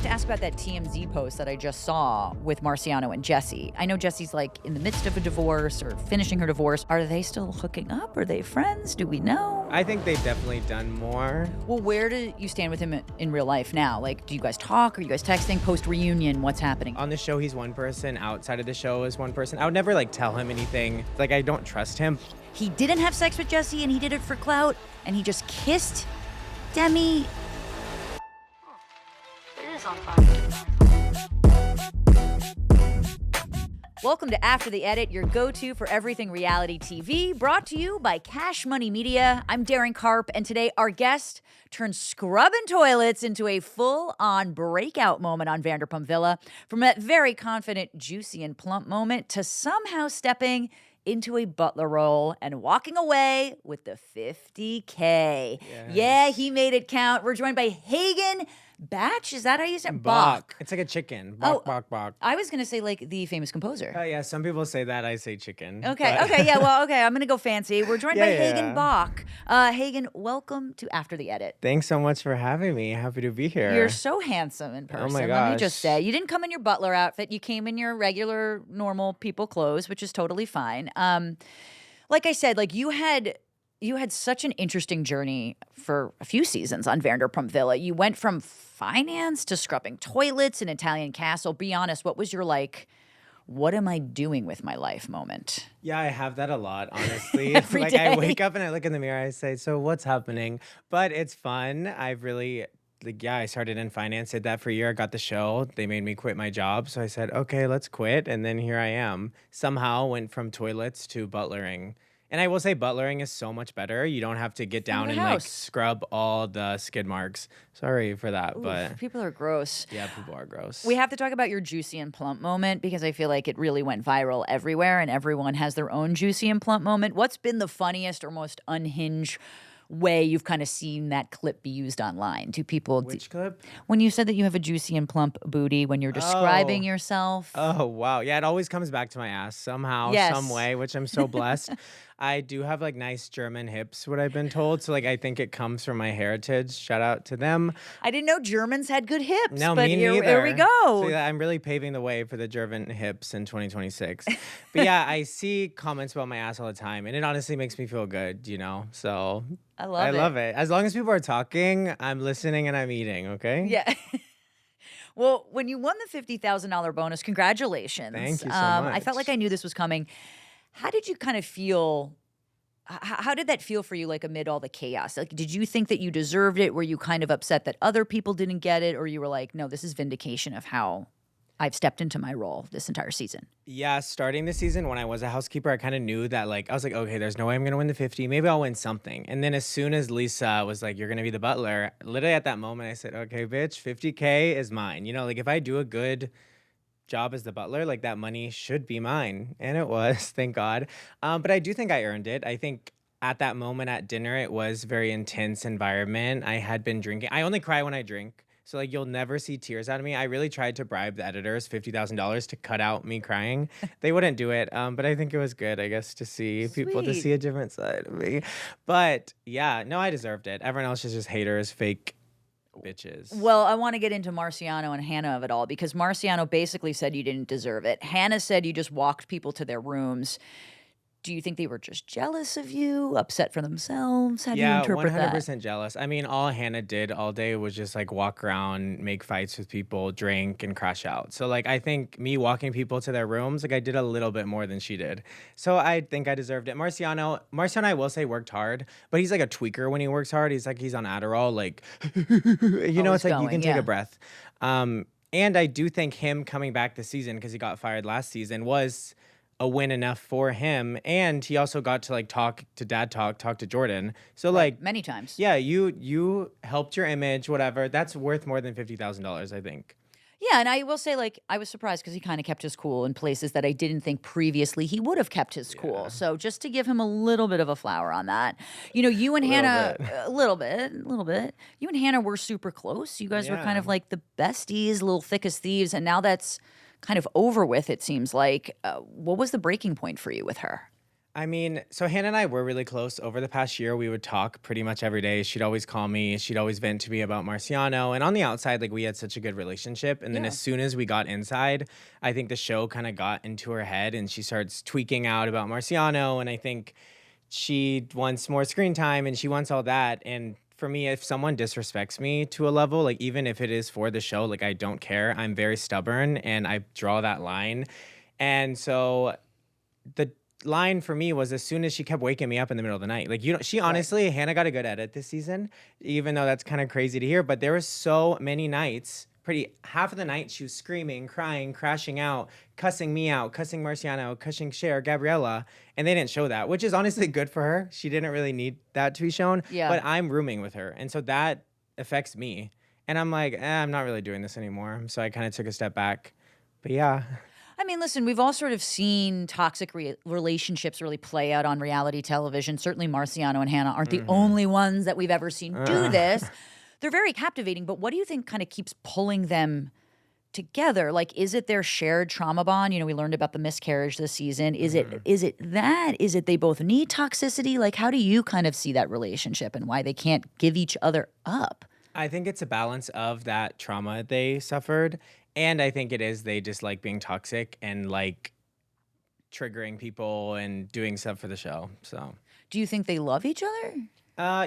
have to ask about that TMZ post that I just saw with Marciano and Jessie. I know Jessie's like in the midst of a divorce or finishing her divorce. Are they still hooking up? Are they friends? Do we know? I think they've definitely done more. Well, where do you stand with him in real life now? Like, do you guys talk? Are you guys texting post-reunion? What's happening? On the show, he's one person. Outside of the show is one person. I would never tell him anything. I don't trust him. He didn't have sex with Jessie and he did it for clout and he just kissed Demi. It is on fire. Welcome to After the Edit, your go-to for everything reality TV, brought to you by Cash Money Media. I'm Darren Karp, and today our guest turns scrubbing toilets into a full-on breakout moment on Vanderpump Villa. From that very confident, juicy, and plump moment to somehow stepping into a butler role and walking away with the $50K. Yes. Yeah, he made it count. We're joined by Hagen Bach. Is that how you say it? Bach. It's like a chicken. Bach, Bach, Bach. I was going to say the famous composer. Oh, yeah. Some people say that. I say chicken. Okay. But... Okay. Yeah. Well, okay. I'm going to go fancy. We're joined by Hagen yeah. Bach. Hagen, welcome to After the Edit. Thanks so much for having me. Happy to be here. You're so handsome in person. Oh my Let me gosh. just say, you didn't come in your butler outfit. You came in your regular, normal people clothes, which is totally fine. Like I said, you had such an interesting journey for a few seasons on Vanderpump Villa. You went from finance to scrubbing toilets in Italian Castle. Be honest, what was your what am I doing with my life moment? Yeah, I have that a lot, honestly. Every day. I wake up and I look in the mirror, I say, so what's happening? But it's fun. I've really... I started in finance, did that for a year. I got the show. They made me quit my job. So I said, okay, let's quit. And then here I am. Somehow went from toilets to butlering. And I will say butlering is so much better. You don't have to get down and scrub all the skid marks. Sorry for that, but people are gross. Yeah, people are gross. We have to talk about your juicy and plump moment because I feel like it really went viral everywhere and everyone has their own juicy and plump moment. What's been the funniest or most unhinged way you've kind of seen that clip be used online? Do people... Which clip? When you said that you have a juicy and plump booty when you're describing yourself. Oh, wow. Yeah, it always comes back to my ass somehow, some way, which I'm so blessed. I do have nice German hips, what I've been told. So I think it comes from my heritage. Shout out to them. I didn't know Germans had good hips. No, but me here, neither. Here we go. So yeah, I'm really paving the way for the German hips in 2026. But yeah, I see comments about my ass all the time, and it honestly makes me feel good, So I love it. As long as people are talking, I'm listening and I'm eating, okay? Yeah. Well, when you won the $50,000 bonus, congratulations. Thank you so much. I felt like I knew this was coming. How did you kind of feel? How did that feel for you, amid all the chaos? Did you think that you deserved it? Were you kind of upset that other people didn't get it? Or you were like, no, this is vindication of how I've stepped into my role this entire season? Yeah, starting the season when I was a housekeeper, I kind of knew that I was like, okay, there's no way I'm going to win the 50. Maybe I'll win something. And then as soon as Lisa was like, you're going to be the butler, literally at that moment, I said, okay, bitch, 50K is mine. If I do a good job as the butler, that money should be mine. And it was, thank God. But I do think I earned it. I think at that moment at dinner, it was a very intense environment. I had been drinking. I only cry when I drink. So you'll never see tears out of me. I really tried to bribe the editors $50,000 to cut out me crying. They wouldn't do it. But I think it was good, I guess, to see people, to see a different side of me. But yeah, no, I deserved it. Everyone else is just haters, fake bitches. Well, I want to get into Marciano and Hannah of it all because Marciano basically said you didn't deserve it. Hannah said you just walked people to their rooms. Do you think they were just jealous of you, upset for themselves? How do you interpret that? 100% jealous. I mean, all Hannah did all day was just walk around, make fights with people, drink, and crash out. So I think me walking people to their rooms, I did a little bit more than she did. So I think I deserved it. Marciano, I will say, worked hard, but he's a tweaker when he works hard. He's he's on Adderall, it's you can take a breath. And I do think him coming back this season, because he got fired last season, was a win enough for him, and he also got to talk to Jordan. So many times. Yeah, you helped your image, whatever. That's worth more than $50,000, I think. Yeah, and I will say, I was surprised because he kind of kept his cool in places that I didn't think previously he would have kept his cool. So just to give him a little bit of a flower on that. You and Hannah, a little bit. You and Hannah were super close. You guys were kind of the besties, little thick as thieves, and now that's kind of over with, it seems like. What was the breaking point for you with her? I mean, so Hannah and I were really close over the past year. We would talk pretty much every day. She'd always call me. She'd always vent to me about Marciano. And on the outside, like we had such a good relationship. And then Yeah. as soon as we got inside, I think the show kind of got into her head and she starts tweaking out about Marciano. And I think she wants more screen time and she wants all that. And for me, if someone disrespects me to a level, like even if it is for the show, like I don't care. I'm very stubborn and I draw that line. And so the line for me was as soon as she kept waking me up in the middle of the night. Like, you know, she Right. honestly, Hannah got a good edit this season, even though that's kind of crazy to hear. But there was so many nights, pretty half of the night, she was screaming, crying, crashing out, cussing me out, cussing Marciano, cussing Cher, Gabriella. And they didn't show that, which is honestly good for her. She didn't really need that to be shown. Yeah. But I'm rooming with her. And so that affects me. And I'm like, I'm not really doing this anymore. So I kind of took a step back. But yeah. I mean, listen, we've all sort of seen toxic relationships really play out on reality television. Certainly, Marciano and Hannah aren't the only ones that we've ever seen do this. They're very captivating, but what do you think kind of keeps pulling them together? Like, is it their shared trauma bond? You know, we learned about the miscarriage this season. Is it that? Is it they both need toxicity? Like, how do you kind of see that relationship and why they can't give each other up? I think it's a balance of that trauma they suffered. And I think it is they just like being toxic and like triggering people and doing stuff for the show. So, Do you think they love each other?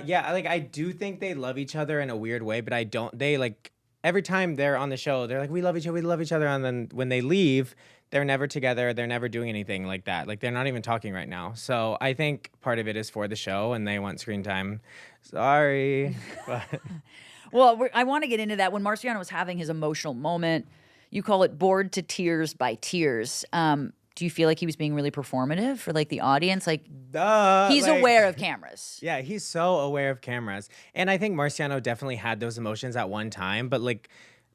yeah, like I do think they love each other in a weird way, but I don't. They like every time they're on the show, they're like, we love each other, we love each other. And then when they leave, they're never together. They're never doing anything like that. Like they're not even talking right now. So I think part of it is for the show and they want screen time. Sorry. But Well, I want to get into that. When Marciano was having his emotional moment, you call it bored to tears by tears. Do you feel like he was being really performative for like the audience? Like he's like, aware of cameras. Yeah, he's so aware of cameras. And I think Marciano definitely had those emotions at one time, but like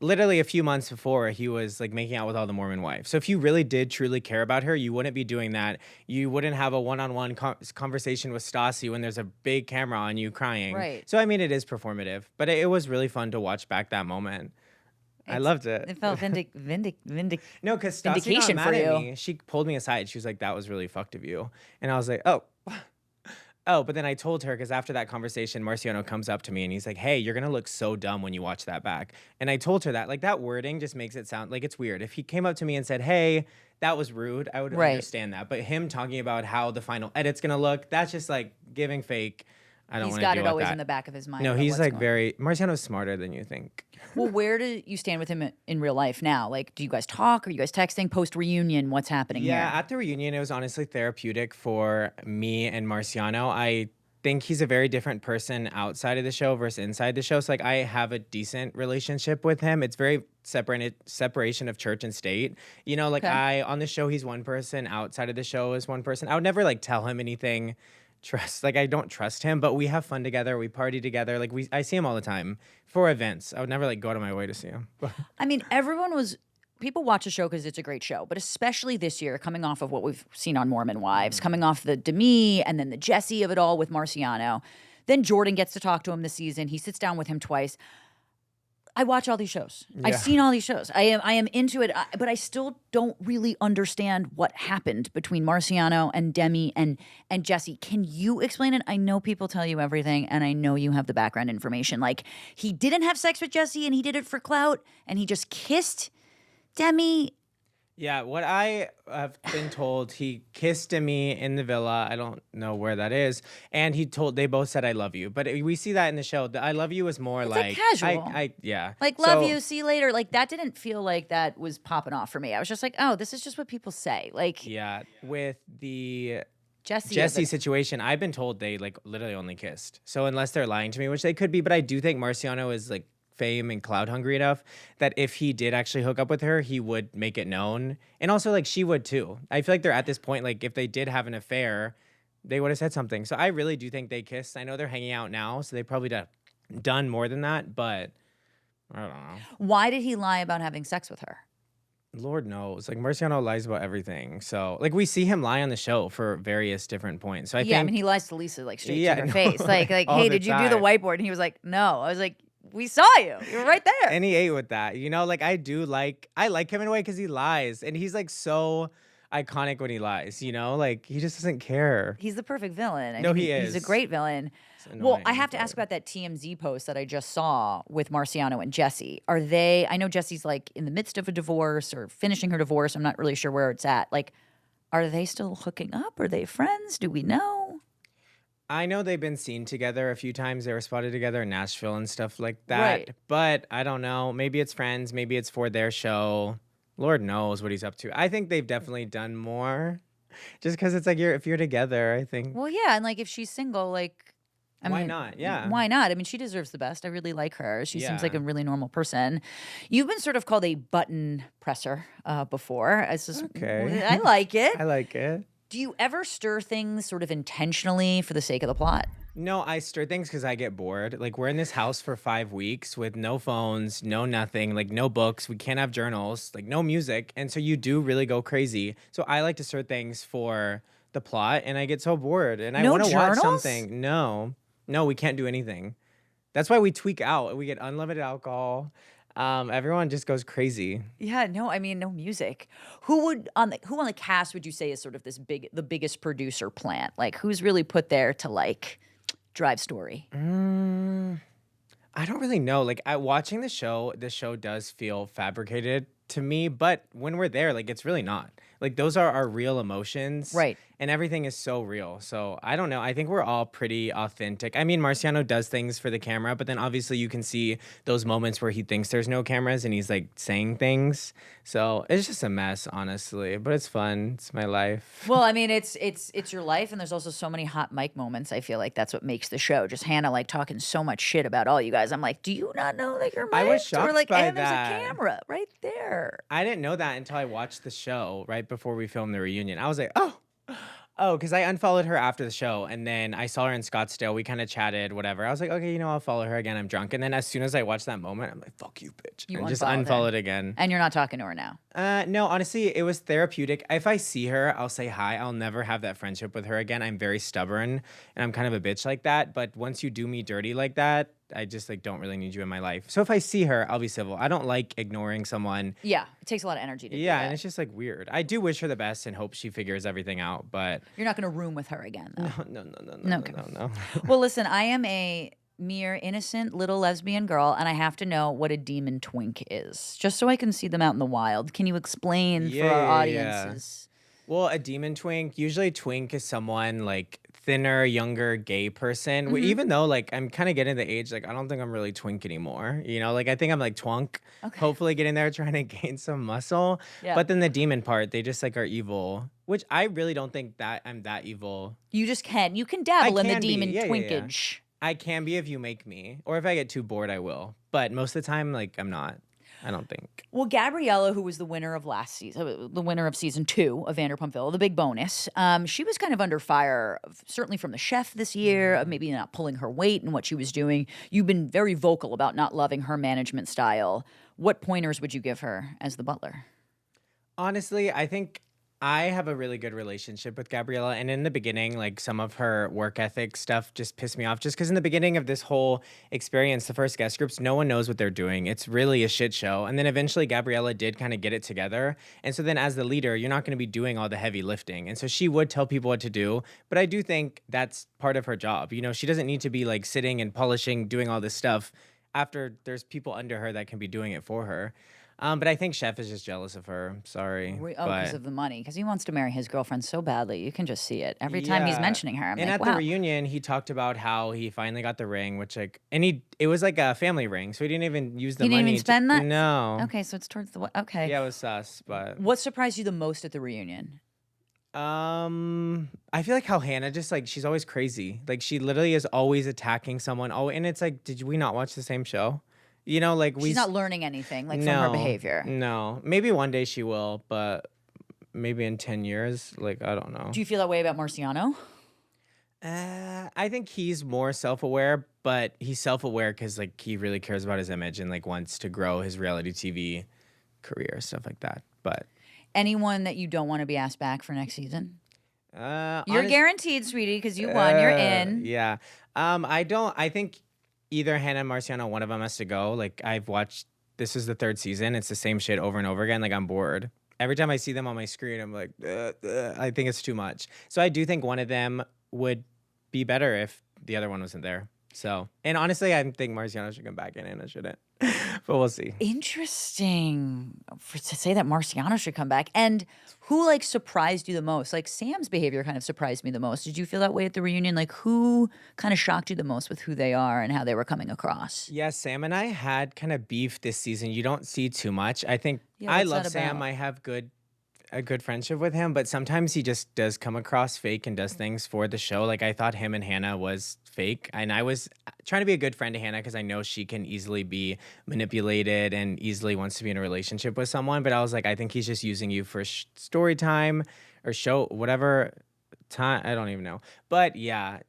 literally a few months before he was like making out with all the Mormon wives. So if you really did truly care about her, you wouldn't be doing that. You wouldn't have a one-on-one conversation with Stassi when there's a big camera on you crying. Right. So I mean, it is performative, but it was really fun to watch back that moment. I loved it. It felt No, because Stassi got vindication mad for at you. me. She pulled me aside. She was like, "That was really fucked of you," and I was like, "Oh." Oh, but then I told her because after that conversation, Marciano comes up to me and he's like, "Hey, you're gonna look so dumb when you watch that back." And I told her that, like that wording just makes it sound like it's weird. If he came up to me and said, "Hey, that was rude," I would Right. understand that. But him talking about how the final edit's gonna look, that's just like giving fake. I don't He's want to got deal it with always that. in the back of his mind. No, about he's what's like going on. very Marciano's smarter than you think. Well, where do you stand with him in real life now? Like, do you guys talk? Are you guys texting post reunion? What's happening Yeah, here? at the reunion, it was honestly therapeutic for me and Marciano. I think he's a very different person outside of the show versus inside the show. So like I have a decent relationship with him. It's very separation of church and state. You know, like Okay. I on the show he's one person, outside of the show is one person. I would never like tell him anything. Like I don't trust him, but we have fun together. We party together. Like I see him all the time for events. I would never like go to my way to see him. I mean, people watch the show because it's a great show, but especially this year, coming off of what we've seen on Mormon Wives, coming off the Demi and then the Jesse of it all with Marciano. Then Jordan gets to talk to him this season. He sits down with him twice. I watch all these shows. I've Yeah. seen all these shows. I am into it, but I still don't really understand what happened between Marciano and Demi and Jesse. Can you explain it? I know people tell you everything, and I know you have the background information. Like he didn't have sex with Jesse, and he did it for clout, and he just kissed Demi. Yeah, what I have been told, he kissed me in the villa. I don't know where that is. And they both said, "I love you." But we see that in the show. The "I love you" is more It's like casual. Yeah. Like, love So, you, see you later. Like, that didn't feel like that was popping off for me. I was just like, oh, this is just what people say. Like, Yeah. With the Jesse. Jesse situation, I've been told they like literally only kissed. So unless they're lying to me, which they could be, but I do think Marciano is like fame and cloud hungry enough that if he did actually hook up with her, he would make it known. And also like she would too. I feel like they're at this point, like if they did have an affair, they would have said something. So I really do think they kissed. I know they're hanging out now, so they probably done more than that, but I don't know. Why did he lie about having sex with her? Lord knows. Like Marciano lies about everything. So like we see him lie on the show for various different points. So I Yeah, I think mean, he lies to Lisa like straight Yeah, to her no, face. Like, all hey, the did you do the time. whiteboard? And he was like, no. I was like, we saw you. You're right there. And he ate with that. You know, like I like him in a way because he lies. And he's like so iconic when he lies, you know? Like, he just doesn't care. He's the perfect villain. I No, mean, he he's a is. great villain. It's Well, I annoying, have to ask but about that TMZ post that I just saw with Marciano and Jesse. Are they, I know Jesse's like in the midst of a divorce or finishing her divorce. I'm not really sure where it's at. Like, are they still hooking up? Are they friends? Do we know? I know they've been seen together a few times. They were spotted together in Nashville and stuff like Right. that. But I don't know. Maybe it's friends. Maybe it's for their show. Lord knows what he's up to. I think they've definitely done more. Just because it's like if you're together, I think Well, yeah. And like, if she's single, like, I why mean, not? Yeah. why not? I mean, she deserves the best. I really like her. She seems like Yeah. a really normal person. You've been sort of called a button presser before. It's just, Okay. I like it. I like it. Do you ever stir things sort of intentionally for the sake of the plot? No, I stir things because I get bored. Like, we're in this house for 5 weeks with no phones, no nothing, like no books. We can't have journals, like no music. And so you do really go crazy. So I like to stir things for the plot, and I get so bored and I No want to watch journals? something. No, we can't do anything. That's why we tweak out. We get unlimited alcohol. Everyone just goes crazy. Yeah, no, I mean no music. Who on the cast would you say is sort of the biggest producer plant? Like who's really put there to like drive story? I don't really know. Like, watching the show does feel fabricated to me, but when we're there, like, it's really not. Like, those are our real emotions. Right. And everything is so real. So I don't know. I think we're all pretty authentic. I mean, Marciano does things for the camera, but then obviously you can see those moments where he thinks there's no cameras and he's like saying things. So it's just a mess, honestly. But it's fun. It's my life. Well, I mean it's your life, and there's also so many hot mic moments. I feel like that's what makes the show. Just Hannah like talking so much shit about all you guys. I'm like, do you not know that you're mic'd? I was Or shocked like, by and there's that. a camera right there. I didn't know that until I watched the show right before we filmed the reunion. I was like, because I unfollowed her after the show, and then I saw her in Scottsdale. We kind of chatted, whatever. I was like, okay, I'll follow her again. I'm drunk. And then as soon as I watched that moment, I'm like, fuck you, bitch. You and just unfollowed her. unfollowed again. And you're not talking to her now. No, honestly, it was therapeutic. If I see her, I'll say hi. I'll never have that friendship with her again. I'm very stubborn, and I'm kind of a bitch like that. But once you do me dirty like that, I just like don't really need you in my life. So if I see her, I'll be civil. I don't like ignoring someone. Yeah, it takes a lot of energy to do Yeah, that. and it's just like weird. I do wish her the best and hope she figures everything out, but You're not going to room with her again, though. Okay. no. Well, listen, I am a mere innocent little lesbian girl, and I have to know what a demon twink is, just so I can see them out in the wild. Can you explain for our Yeah. audiences? Well, a demon twink, usually twink is someone like thinner, younger, gay person. Mm-hmm. Even though like I'm kind of getting the age, like I don't think I'm really twink anymore. Like I think I'm like twunk. Okay. Hopefully getting there trying to gain some muscle. Yeah. But then the demon part, they just like are evil, which I really don't think that I'm that evil. You can dabble in the can be. demon Yeah. twinkage. I can be if you make me, or if I get too bored, I will. But most of the time, like I'm not. I don't think. Well, Gabriella, who was the winner of last season, the winner of season 2 of Vanderpump Villa, the big bonus, she was kind of under fire, certainly from the chef this year, of maybe not pulling her weight and what she was doing. You've been very vocal about not loving her management style. What pointers would you give her as the butler? Honestly, I think I have a really good relationship with Gabriella. And in the beginning, like some of her work ethic stuff just pissed me off. Just because in the beginning of this whole experience, the first guest groups, no one knows what they're doing. It's really a shit show. And then eventually Gabriella did kind of get it together. And so then as the leader, you're not going to be doing all the heavy lifting. And so she would tell people what to do. But I do think that's part of her job. She doesn't need to be like sitting and polishing, doing all this stuff after there's people under her that can be doing it for her. But I think Chef is just jealous of her. Sorry. Because of the money. Because he wants to marry his girlfriend so badly. You can just see it. Every time he's Yeah. mentioning her, I'm And like, at wow. the reunion, he talked about how he finally got the ring, which it was like a family ring, so he didn't even use the He money. didn't even spend that? No. Okay, so it's towards the... Okay. Yeah, it was sus, but What surprised you the most at the reunion? I feel like how Hannah just like she's always crazy. Like she literally is always attacking someone. Oh, and it's like, did we not watch the same show? Like She's not learning anything from her No, behavior. No, maybe one day she will, but maybe in 10 years, like I don't know. Do you feel that way about Marciano? I think he's more self-aware, but he's self-aware because like he really cares about his image and like wants to grow his reality TV career, stuff like that. But Anyone that you don't want to be asked back for next season? You're honest- guaranteed, sweetie, because you won. You're in. Yeah. I think either Hannah and Marciano, one of them has to go. Like I've watched. This is the 3rd season. It's the same shit over and over again. Like I'm bored. every time I see them on my screen, I'm like, I think it's too much. So I do think one of them would be better if the other one wasn't there. So, and honestly, I think Marciano should come back in and I shouldn't, but we'll see. Interesting to say that Marciano should come back. And who like surprised you the most? Like Sam's behavior kind of surprised me the most. Did you feel that way at the reunion? Like who kind of shocked you the most with who they are and how they were coming across? Yeah, Sam and I had kind of beef this season. You don't see too much. I think Yeah, I what's love that Sam. about? I have a good friendship with him, but sometimes he just does come across fake and does things for the show. Like I thought him and Hannah was fake, and I was trying to be a good friend to Hannah because I know she can easily be manipulated and easily wants to be in a relationship with someone. But I was like, I think he's just using you for story time or show whatever time. I don't even know. But yeah,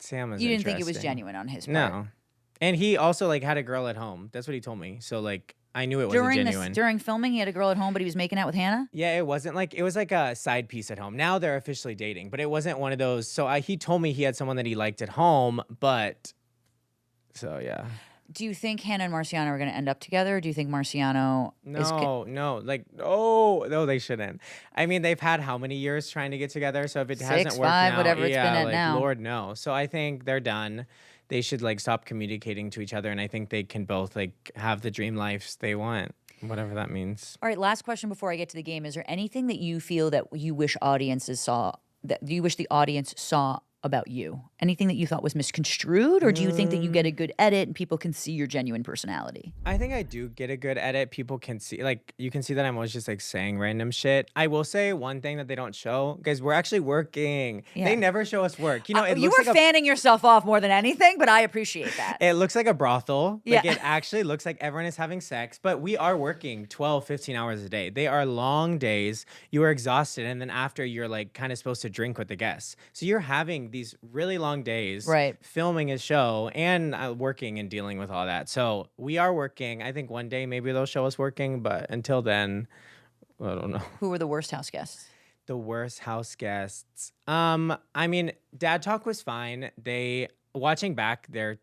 Sam was. You didn't think it was interesting. genuine on his part? No, and he also like had a girl at home. That's what he told me. So like I knew it wasn't genuine. During filming, he had a girl at home, but he was making out with Hannah? Yeah, it wasn't like it was like a side piece at home. Now they're officially dating, but it wasn't one of those. So he told me he had someone that he liked at home, but so yeah. Do you think Hannah and Marciano are going to end up together? Or do you think Marciano is... No, they shouldn't. I mean, they've had how many years trying to get together? So if it hasn't worked 5, now, whatever it's been at like, now. Lord, no. So I think they're done. They should like stop communicating to each other, and I think they can both like have the dream lives they want, whatever that means. All right, last question before I get to the game. Is there anything that you feel that you wish audiences saw, that you wish the audience saw about you? Anything that you thought was misconstrued, or do you think that you get a good edit and people can see your genuine personality? I think I do get a good edit. People can see, like, you can see that I'm always just like saying random shit. I will say one thing that they don't show, guys, we're actually working. Yeah. They never show us work. You know, it You looks were like fanning yourself off more than anything, but I appreciate that. it looks like a brothel. Like Yeah. it actually looks like everyone is having sex, but we are working 12, 15 hours a day. They are long days. You are exhausted. And then after you're like kind of supposed to drink with the guests. So you're having these really long days, Right. filming a show and working and dealing with all that. So we are working. I think one day maybe they'll show us working, but until then, I don't know. Who were the worst house guests? The worst house guests. I mean, Dad Talk was fine. Watching back their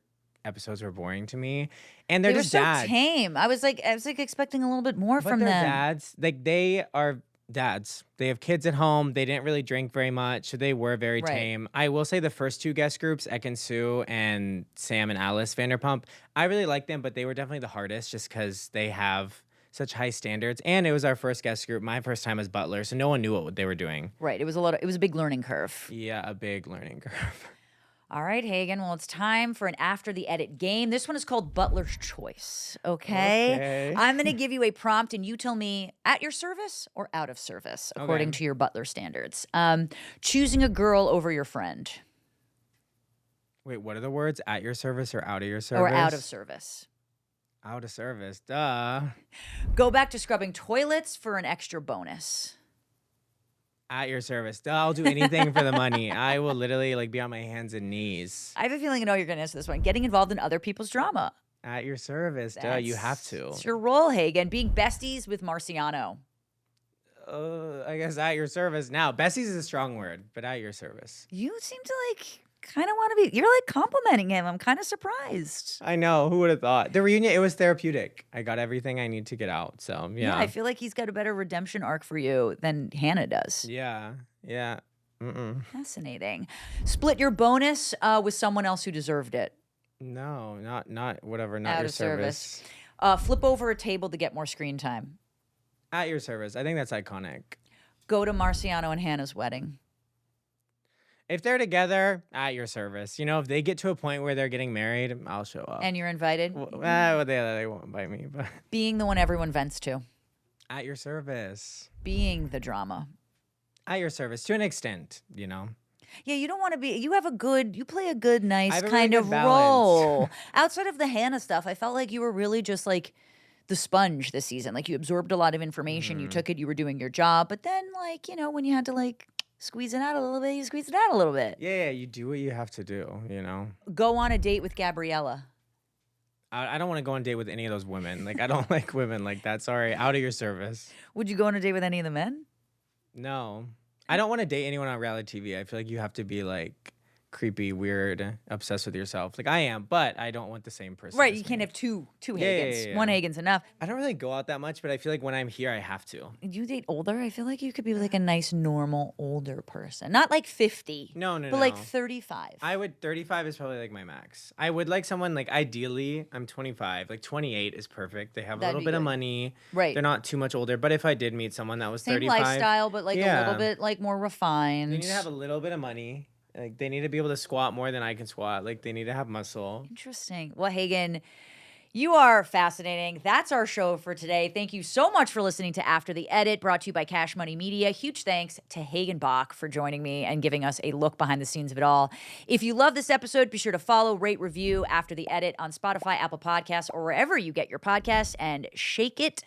episodes were boring to me, and they're They were just so dads. tame. I was like expecting a little bit more But from they're them. dads. Like they are dads. They have kids at home. They didn't really drink very much, so they were very Right. tame. I will say the first two guest groups, Ek Sue and Sam and Alice Vanderpump, I really liked them, but they were definitely the hardest just because they have such high standards. And it was our first guest group, my first time as butler, so no one knew what they were doing. Right. It was a big learning curve. Yeah, a big learning curve. All right, Hagen. Well, it's time for an After the Edit game. This one is called Butler's Choice, okay? Okay. I'm going to give you a prompt, and you tell me at your service or out of service, according Okay. to your Butler standards. Choosing a girl over your friend Wait, what are the words? At your service or out of your service? or out of service. Out of service. Duh. Go back to scrubbing toilets for an extra bonus. At your service. Duh, I'll do anything for the money. I will literally like be on my hands and knees. I have a feeling I know you're going to answer this one. Getting involved in other people's drama. At your service. Duh, you have to. It's your role, Hagen. Being besties with Marciano. I guess at your service. Now, Bessie's is a strong word, but at your service. You seem to like kind of want to be, you're like complimenting him. I'm kind of surprised. I know. Who would have thought? The reunion, it was therapeutic. I got everything I need to get out. So, yeah. I feel like he's got a better redemption arc for you than Hannah does. Yeah. Fascinating. Split your bonus with someone else who deserved it. No, not whatever, not Out your of service. service. Flip over a table to get more screen time. At your service. I think that's iconic. Go to Marciano and Hannah's wedding. If they're together, at your service. You know, if they get to a point where they're getting married, I'll show up. And you're invited. They won't invite me, but Being the one everyone vents to. at your service. Being the drama. At your service, to an extent, you know. Yeah, you don't want to be. You play a good, nice have a kind really of good balance. role. Outside of the Hannah stuff, I felt like you were really just like the sponge this season. Like you absorbed a lot of information, you took it, you were doing your job. But then, like, you know, when you had to like squeeze it out a little bit, you squeezed it out a little bit. Yeah, you do what you have to do, you know. Go on a date with Gabriella. I don't want to go on a date with any of those women. Like, I don't like women like that. Sorry, out of your service. Would you go on a date with any of the men? No. I don't want to date anyone on reality TV. I feel like you have to be like creepy, weird, obsessed with yourself. Like I am, but I don't want the same person. Right, as you me. can't have two Yeah, Hagens. yeah, One yeah. Hagen's enough. I don't really go out that much, but I feel like when I'm here, I have to. You date older? I feel like you could be like a nice, normal, older person. Not like 50. No, But like no. 35. 35 is probably like my max. I would like someone like ideally, I'm 25. Like 28 is perfect. They have a That'd little be bit of good. money. Right. They're not too much older. But if I did meet someone that was Same 35, lifestyle, but like a little yeah. bit like more refined. They need to have a little bit of money. Like they need to be able to squat more than I can squat. Like they need to have muscle. Interesting. Well, Hagen, you are fascinating. That's our show for today. Thank you so much for listening to After the Edit, brought to you by Cash Money Media. Huge thanks to Hagen Bach for joining me and giving us a look behind the scenes of it all. If you love this episode, be sure to follow, rate, review After the Edit on Spotify, Apple Podcasts, or wherever you get your podcasts, and shake it.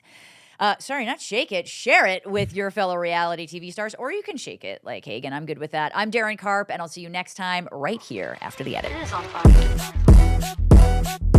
Not shake it, share it with your fellow reality TV stars, or you can shake it like Hagen. I'm good with that. I'm Darren Karp, and I'll see you next time right here after the edit. It is unfiltered.